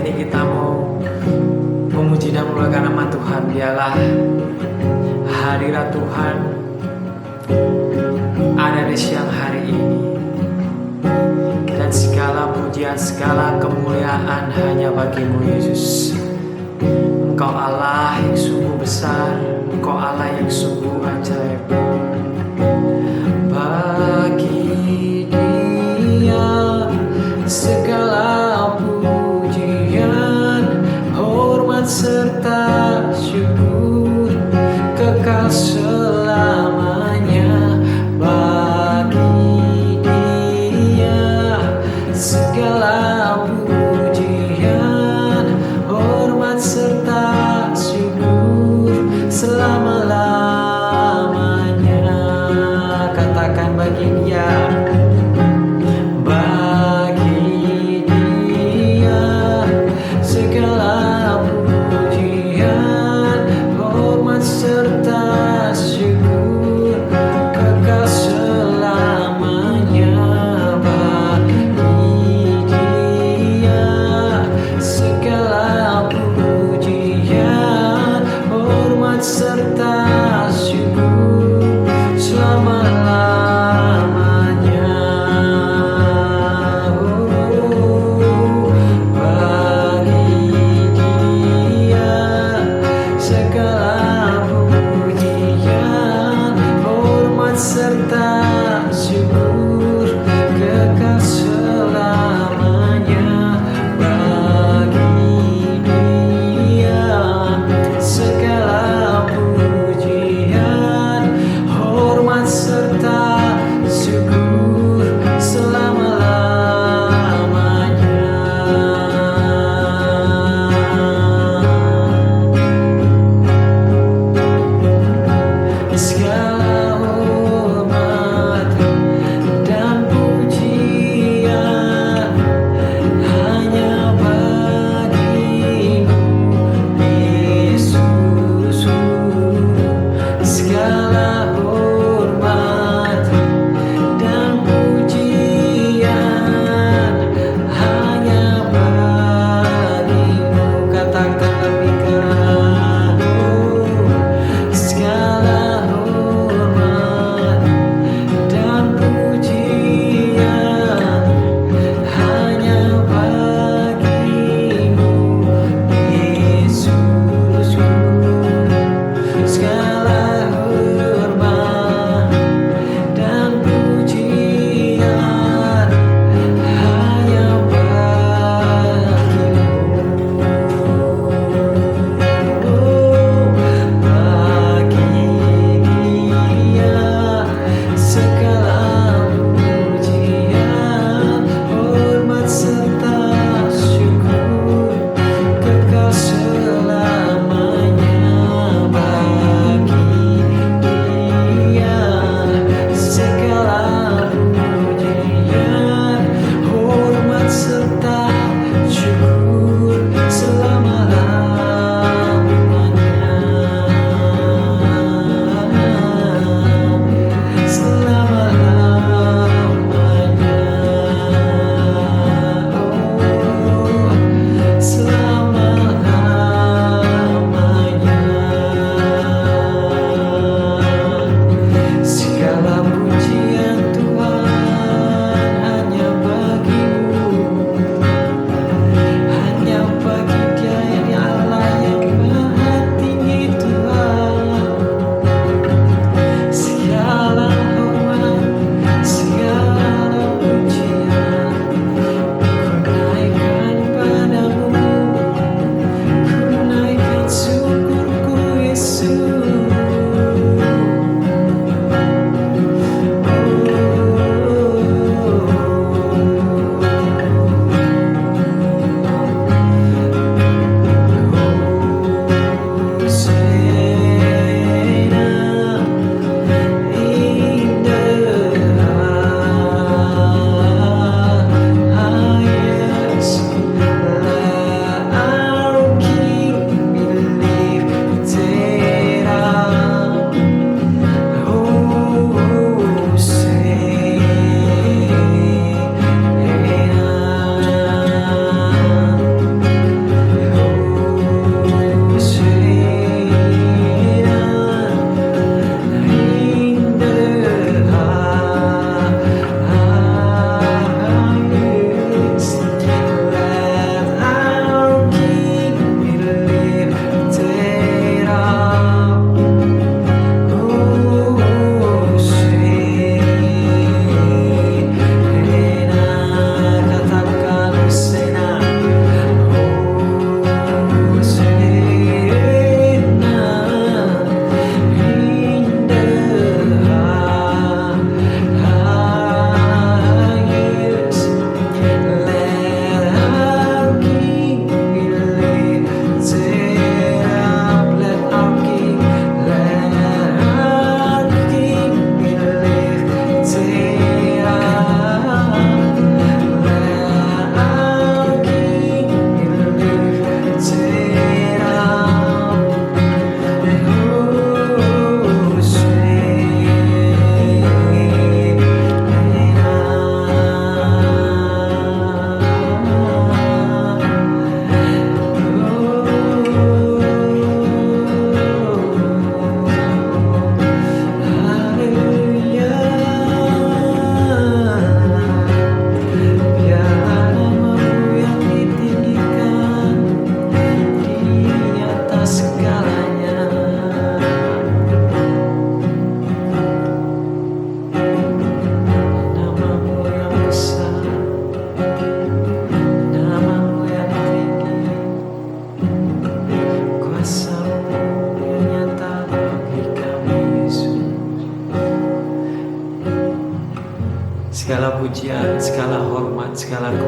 ini kita mau memuji dan memuliakan nama Tuhan. Biarlah hadirat Tuhan ada di siang hari ini, dan segala pujian, segala kemuliaan hanya bagimu Yesus. Engkau Allah yang sungguh besar, Engkau Allah yang sungguh ajaib. Bagi Dia segala pujian, hormat serta syukur kekal selamanya. Bagi Dia segala pujian, hormat serta syukur selama-lamanya. Katakan bagi Dia. Bagi Dia segala pujian, hormat serta syukur kekal selamanya. Bagi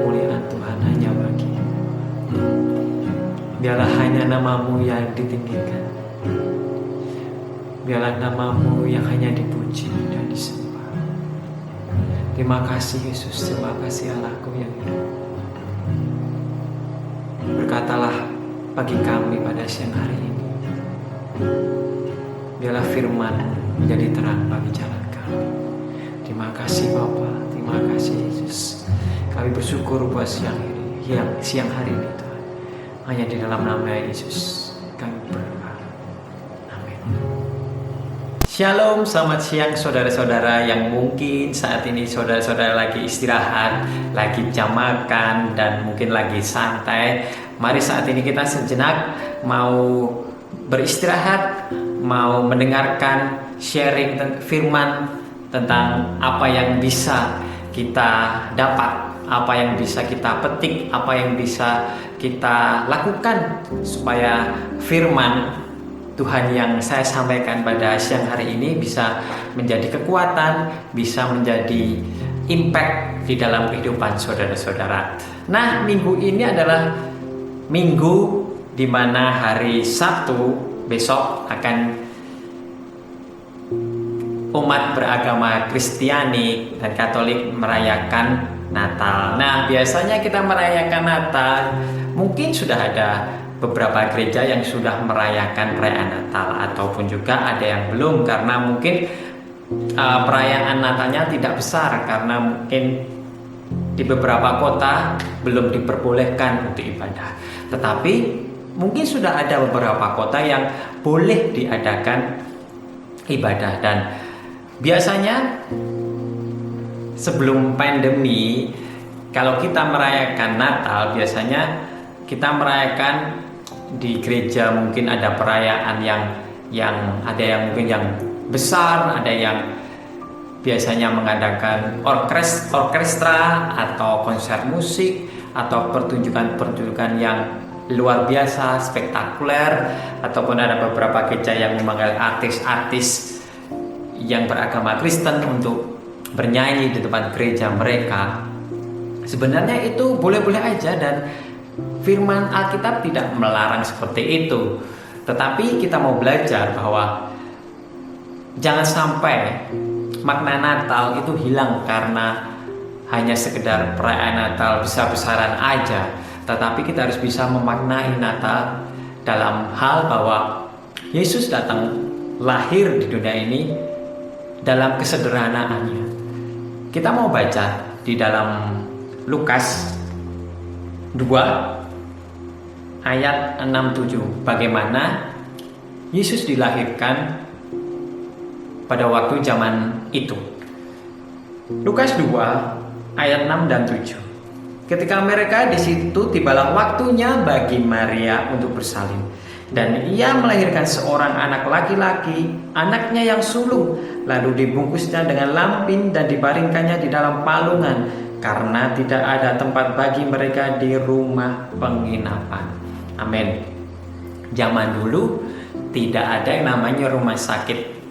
kemuliaan Tuhan hanya bagi-Mu. Biarlah hanya nama-Mu yang ditinggikan. Biarlah nama-Mu yang hanya dipuji dan disembah. Terima kasih Yesus, terima kasih Allah-Ku yang hidup. Berkatalah bagi kami pada siang hari ini. Biarlah firman menjadi terang bagi jalan kami. Terima kasih Bapa, terima kasih Yesus. Kami bersyukur buat siang hari ini Tuhan. Hanya di dalam nama Yesus kami berdoa. Amin. Shalom, selamat siang saudara-saudara yang mungkin saat ini saudara-saudara lagi istirahat, lagi jam makan, dan mungkin lagi santai. Mari saat ini kita sejenak mau beristirahat, mau mendengarkan sharing firman tentang apa yang bisa kita dapat, apa yang bisa kita petik, apa yang bisa kita lakukan supaya firman Tuhan yang saya sampaikan pada siang hari ini bisa menjadi kekuatan, bisa menjadi impact di dalam kehidupan saudara-saudara. Nah, minggu ini adalah minggu di mana hari Sabtu besok akan umat beragama Kristiani dan Katolik merayakan Natal. Nah, biasanya kita merayakan Natal, mungkin sudah ada beberapa gereja yang sudah merayakan perayaan Natal, ataupun juga ada yang belum, karena mungkin perayaan Natalnya tidak besar, karena mungkin di beberapa kota belum diperbolehkan untuk ibadah. Tetapi mungkin sudah ada beberapa kota yang boleh diadakan ibadah. Dan biasanya sebelum pandemi, kalau kita merayakan Natal, biasanya kita merayakan di gereja, mungkin ada perayaan yang ada yang mungkin yang besar, ada yang biasanya mengadakan orkestra atau konser musik atau pertunjukan yang luar biasa, spektakuler, ataupun ada beberapa gereja yang memanggil artis-artis yang beragama Kristen untuk bernyanyi di depan gereja mereka. Sebenarnya itu boleh-boleh aja, dan firman Alkitab tidak melarang seperti itu. Tetapi kita mau belajar bahwa jangan sampai makna Natal itu hilang karena hanya sekedar perayaan Natal besar-besaran aja. Tetapi kita harus bisa memaknai Natal dalam hal bahwa Yesus datang lahir di dunia ini dalam kesederhanaannya. Kita mau baca di dalam Lukas 2 ayat 6-7, bagaimana Yesus dilahirkan pada waktu zaman itu. Lukas 2 ayat 6 dan 7. Ketika mereka di situ, tibalah waktunya bagi Maria untuk bersalin, dan ia melahirkan seorang anak laki-laki, anaknya yang sulung, lalu dibungkusnya dengan lampin dan dibaringkannya di dalam palungan, karena tidak ada tempat bagi mereka di rumah penginapan. Amin. Zaman dulu tidak ada yang namanya rumah sakit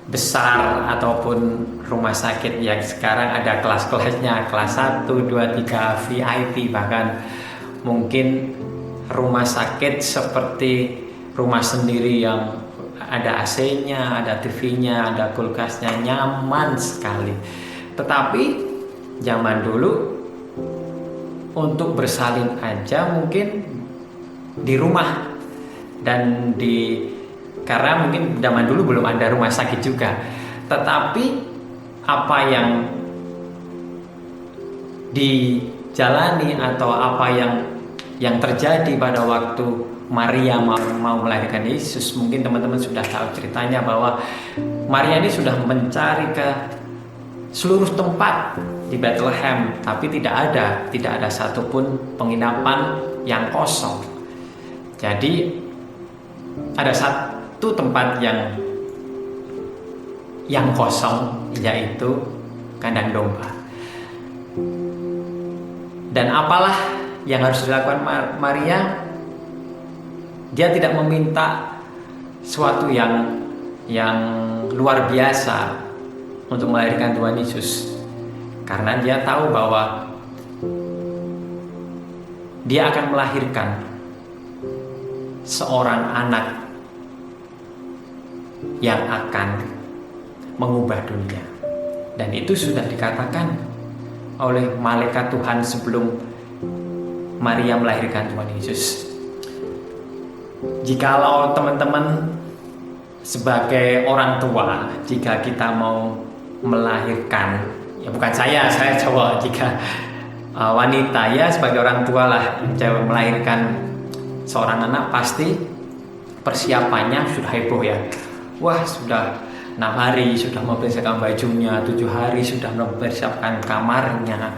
besar ataupun rumah sakit yang sekarang ada kelas-kelasnya, kelas 1, 2, 3, VIP, bahkan mungkin rumah sakit seperti rumah sendiri yang ada AC-nya, ada TV-nya, ada kulkasnya, nyaman sekali. Tetapi zaman dulu untuk bersalin aja mungkin di rumah, dan karena mungkin zaman dulu belum ada rumah sakit juga. Tetapi apa yang dijalani atau apa yang terjadi pada waktu Maria mau melahirkan Yesus, mungkin teman-teman sudah tahu ceritanya, bahwa Maria ini sudah mencari ke seluruh tempat di Bethlehem, tapi tidak ada satupun penginapan yang kosong. Jadi ada satu tempat yang kosong, yaitu kandang domba. Dan apalah yang harus dilakukan Maria? Dia tidak meminta sesuatu yang luar biasa untuk melahirkan Tuhan Yesus, karena dia tahu bahwa dia akan melahirkan seorang anak yang akan mengubah dunia. Dan itu sudah dikatakan oleh malaikat Tuhan sebelum Maria melahirkan Tuhan Yesus. Jikalau teman-teman sebagai orang tua, jika kita mau melahirkan, ya bukan saya cowok, jika wanita ya sebagai orang tua lah melahirkan seorang anak, pasti persiapannya sudah heboh ya. Wah, sudah 6 hari sudah mempersiapkan bajunya, 7 hari sudah mempersiapkan kamarnya,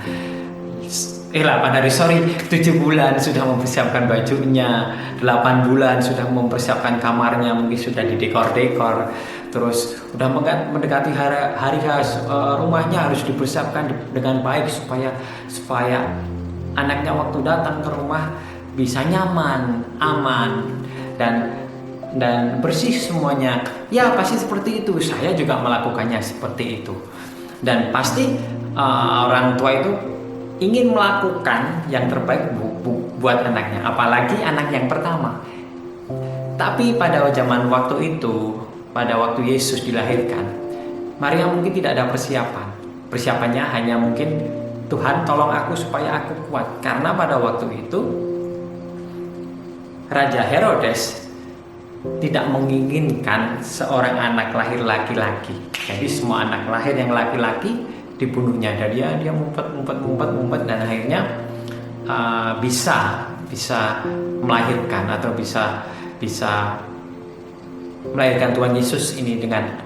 8 hari 7 bulan sudah mempersiapkan bajunya, 8 bulan sudah mempersiapkan kamarnya, mungkin sudah didekor-dekor. Terus udah mendekati hari rumahnya harus dipersiapkan dengan baik supaya anaknya waktu datang ke rumah bisa nyaman, aman, dan bersih semuanya. Ya pasti seperti itu. Saya juga melakukannya seperti itu. Dan pasti orang tua itu ingin melakukan yang terbaik buat anaknya, apalagi anak yang pertama. Tapi pada zaman waktu itu, pada waktu Yesus dilahirkan, Maria mungkin tidak ada persiapan. Persiapannya hanya mungkin, Tuhan tolong aku supaya aku kuat. Karena pada waktu itu Raja Herodes tidak menginginkan seorang anak lahir laki-laki. Jadi semua anak lahir yang laki-laki dibunuhnya. Dan dia ngumpet dan akhirnya bisa melahirkan atau bisa melahirkan Tuhan Yesus ini dengan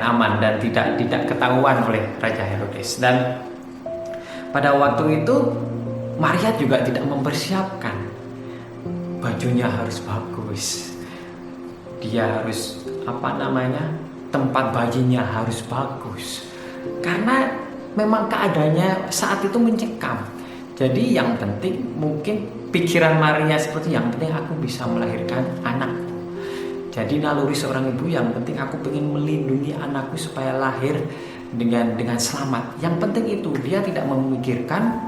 aman dan tidak ketahuan oleh Raja Herodes. Dan pada waktu itu Maria juga tidak mempersiapkan, bajunya harus bagus, dia harus tempat bayinya harus bagus, karena memang keadaannya saat itu mencekam. Jadi yang penting mungkin pikiran Maria seperti, yang penting aku bisa melahirkan anakku. Jadi naluri seorang ibu, yang penting aku ingin melindungi anakku supaya lahir dengan selamat. Yang penting itu, dia tidak memikirkan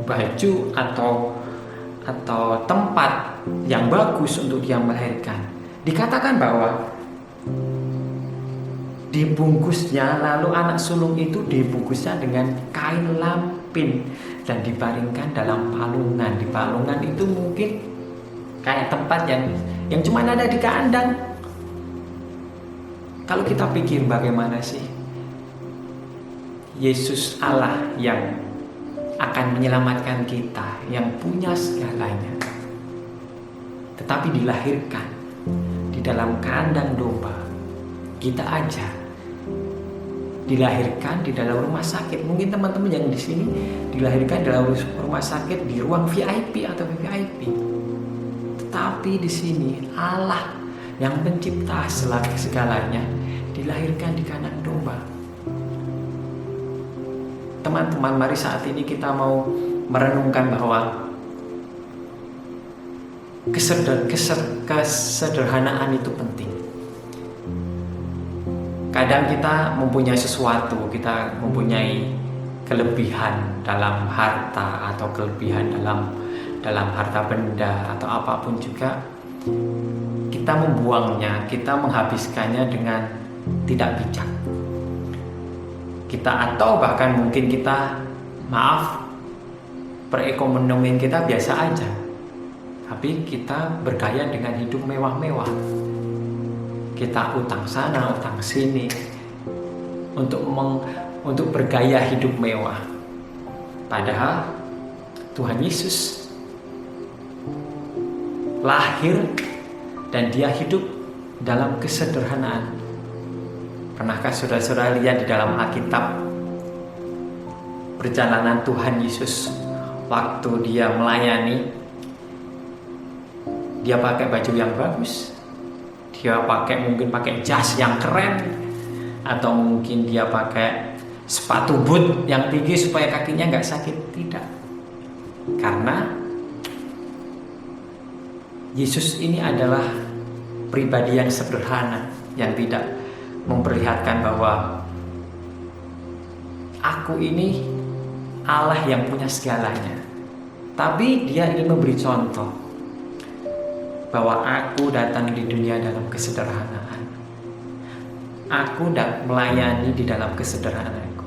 baju atau tempat yang bagus untuk dia melahirkan. Dikatakan bahwa dibungkusnya, lalu anak sulung itu dibungkusnya dengan kain lampin dan dibaringkan dalam palungan. Di palungan itu mungkin kayak tempat yang cuma ada di kandang. Kalau kita pikir bagaimana sih Yesus Allah yang akan menyelamatkan kita, yang punya segalanya, tetapi dilahirkan di dalam kandang domba. Kita aja dilahirkan di dalam rumah sakit. Mungkin teman-teman yang di sini dilahirkan di dalam rumah sakit di ruang VIP atau VVIP. Tetapi di sini Allah yang pencipta segalanya dilahirkan di kandang domba. Teman-teman, mari saat ini kita mau merenungkan bahwa kesederhanaan itu penting. Kadang kita mempunyai sesuatu, kita mempunyai kelebihan dalam harta atau kelebihan dalam harta benda atau apapun juga, kita membuangnya, kita menghabiskannya dengan tidak bijak. Kita atau bahkan mungkin kita perekonomian kita biasa aja, tapi kita bergaya dengan hidup mewah-mewah. Kita utang sana, utang sini untuk bergaya hidup mewah. Padahal Tuhan Yesus lahir dan dia hidup dalam kesederhanaan. Pernahkah saudara-saudara lihat di dalam Alkitab perjalanan Tuhan Yesus waktu dia melayani? Dia pakai baju yang bagus, dia mungkin pakai jas yang keren, atau mungkin dia pakai sepatu boot yang tinggi supaya kakinya nggak sakit. Tidak, karena Yesus ini adalah pribadi yang sederhana, yang tidak memperlihatkan bahwa aku ini Allah yang punya segalanya. Tapi dia ingin memberi contoh bahwa aku datang di dunia dalam kesederhanaan. Aku melayani di dalam kesederhanaanku.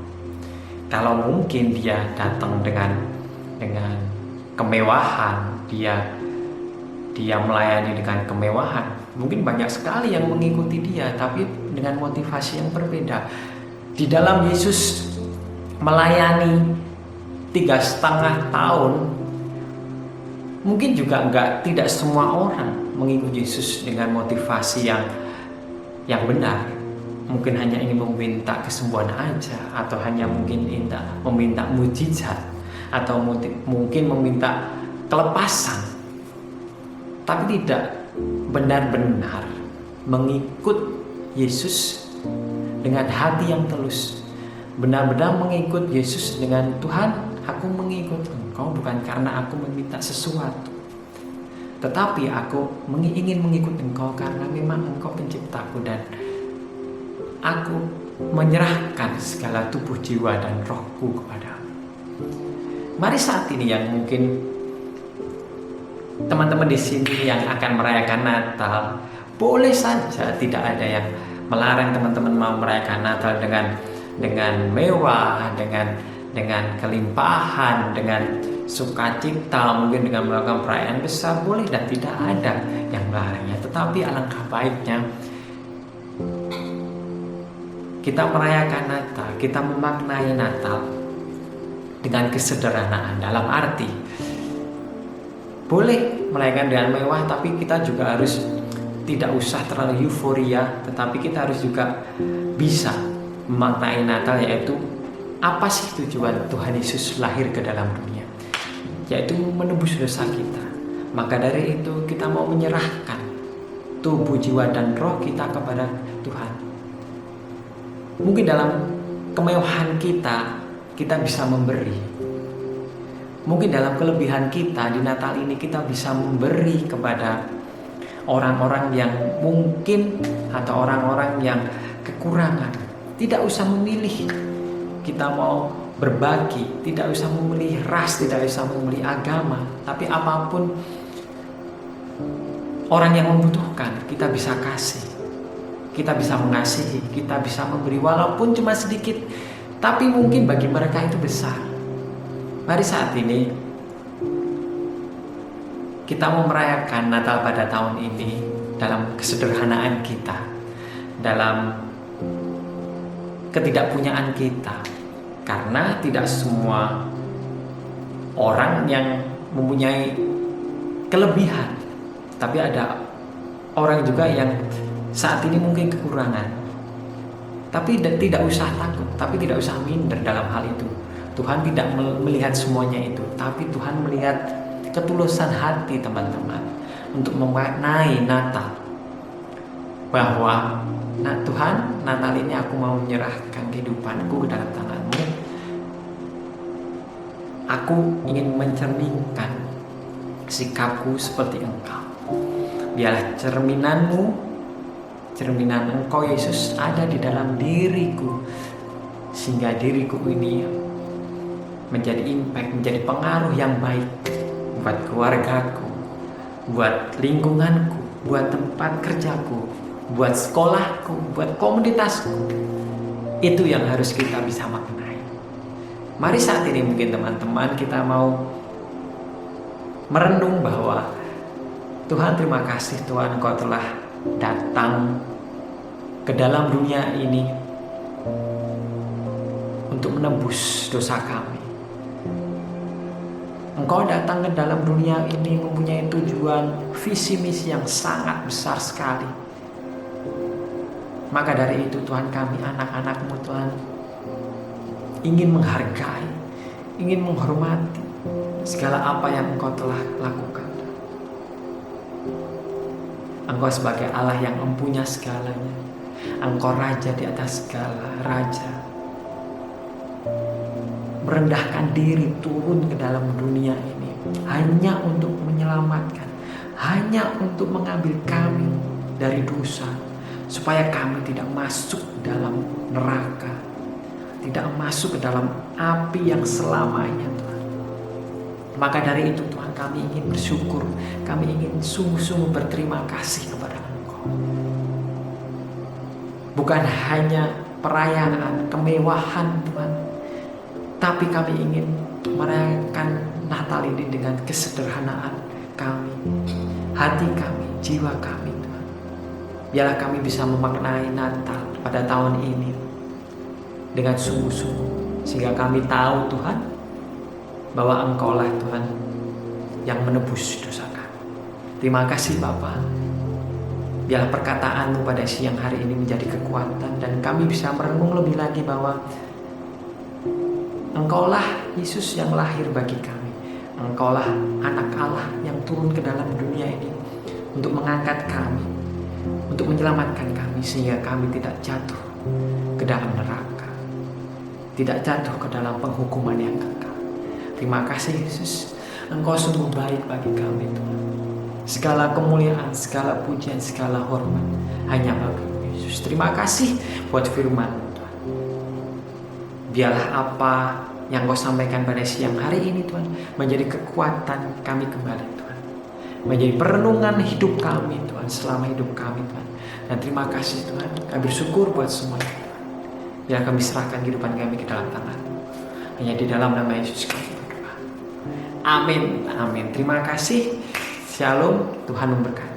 Kalau mungkin dia datang dengan kemewahan, dia melayani dengan kemewahan, mungkin banyak sekali yang mengikuti dia, tapi dengan motivasi yang berbeda. Di dalam Yesus melayani 3,5 tahun, mungkin juga tidak semua orang mengikuti Yesus dengan motivasi yang benar. Mungkin hanya ingin meminta kesembuhan aja, atau hanya mungkin meminta mujizat, atau mungkin meminta kelepasan, tapi tidak benar-benar mengikut Yesus dengan hati yang tulus. Benar-benar mengikut Yesus dengan, Tuhan, aku mengikut Engkau bukan karena aku meminta sesuatu, tetapi aku ingin mengikut Engkau karena memang Engkau penciptaku, dan aku menyerahkan segala tubuh, jiwa, dan rohku kepadamu. Mari saat ini yang mungkin teman-teman di sini yang akan merayakan Natal, boleh saja tidak ada yang melarang teman-teman mau merayakan Natal dengan mewah, dengan kelimpahan, dengan sukacita, mungkin dengan melakukan perayaan besar, boleh, dan tidak ada yang melarangnya. Tetapi alangkah baiknya kita merayakan Natal, kita memaknai Natal dengan kesederhanaan, dalam arti boleh merayakan dengan mewah, tapi kita juga harus tidak usah terlalu euforia, tetapi kita harus juga bisa memaknai Natal, yaitu apa sih tujuan Tuhan Yesus lahir ke dalam dunia, yaitu menebus dosa kita. Maka dari itu kita mau menyerahkan tubuh, jiwa, dan roh kita kepada Tuhan. Mungkin dalam kemewahan kita bisa memberi. Mungkin dalam kelebihan kita di Natal ini kita bisa memberi kepada orang-orang yang mungkin, atau orang-orang yang kekurangan. Tidak usah memilih, kita mau berbagi, tidak usah memilih ras, tidak usah memilih agama, tapi apapun orang yang membutuhkan, kita bisa kasih, kita bisa mengasihi, kita bisa memberi, walaupun cuma sedikit, tapi mungkin bagi mereka itu besar. Mari saat ini kita mau merayakan Natal pada tahun ini dalam kesederhanaan kita, dalam ketidakpunyaan kita, karena tidak semua orang yang mempunyai kelebihan, tapi ada orang juga yang saat ini mungkin kekurangan. Tapi tidak usah takut, tapi tidak usah minder dalam hal itu. Tuhan tidak melihat semuanya itu, tapi Tuhan melihat ketulusan hati teman-teman untuk memaknai Natal, bahwa Tuhan, Natal ini aku mau menyerahkan kehidupanku ke dalam tangan-Mu. Aku ingin mencerminkan sikapku seperti Engkau. Biarlah cerminan-Mu, cerminan Engkau Yesus ada di dalam diriku, sehingga diriku ini menjadi impact, menjadi pengaruh yang baik buat keluargaku, buat lingkunganku, buat tempat kerjaku, buat sekolahku, buat komunitasku. Itu yang harus kita bisa maknai. Mari saat ini mungkin teman-teman kita mau merenung bahwa Tuhan, terima kasih Tuhan, Engkau telah datang ke dalam dunia ini untuk menebus dosa kami. Engkau datang ke dalam dunia ini mempunyai tujuan, visi misi yang sangat besar sekali. Maka dari itu Tuhan, kami anak-anak-Mu Tuhan ingin menghargai, ingin menghormati segala apa yang Engkau telah lakukan. Engkau sebagai Allah yang mempunyai segalanya. Engkau Raja di atas segala raja. Merendahkan diri turun ke dalam dunia ini hanya untuk menyelamatkan, hanya untuk mengambil kami dari dosa, supaya kami tidak masuk dalam neraka, tidak masuk ke dalam api yang selamanya Tuhan. Maka dari itu Tuhan, kami ingin bersyukur, kami ingin sungguh-sungguh berterima kasih kepada Engkau. Bukan hanya perayaan, kemewahan Tuhan, tapi kami ingin merayakan Natal ini dengan kesederhanaan kami, hati kami, jiwa kami Tuhan. Biarlah kami bisa memaknai Natal pada tahun ini dengan sungguh-sungguh, sehingga kami tahu Tuhan bahwa Engkaulah Tuhan yang menebus dosa kami. Terima kasih Bapa. Biarlah perkataan-Mu pada siang hari ini menjadi kekuatan, dan kami bisa merenung lebih lagi bahwa Engkaulah Yesus yang lahir bagi kami. Engkaulah anak Allah yang turun ke dalam dunia ini untuk mengangkat kami, untuk menyelamatkan kami, sehingga kami tidak jatuh ke dalam neraka, tidak jatuh ke dalam penghukuman yang kekal. Terima kasih Yesus, Engkau sungguh baik bagi kami Tuhan. Segala kemuliaan, segala pujian, segala hormat hanya bagi Yesus. Terima kasih buat firman Tuhan. Biarlah apa yang Kau sampaikan pada siang hari ini Tuhan menjadi kekuatan kami kembali Tuhan, menjadi perenungan hidup kami Tuhan, selama hidup kami Tuhan. Dan terima kasih Tuhan, kami bersyukur buat semuanya Tuhan. Biar kami serahkan kehidupan kami ke dalam tangan, hanya di dalam nama Yesus kami berdoa. Amin, amin. Terima kasih. Shalom, Tuhan memberkati.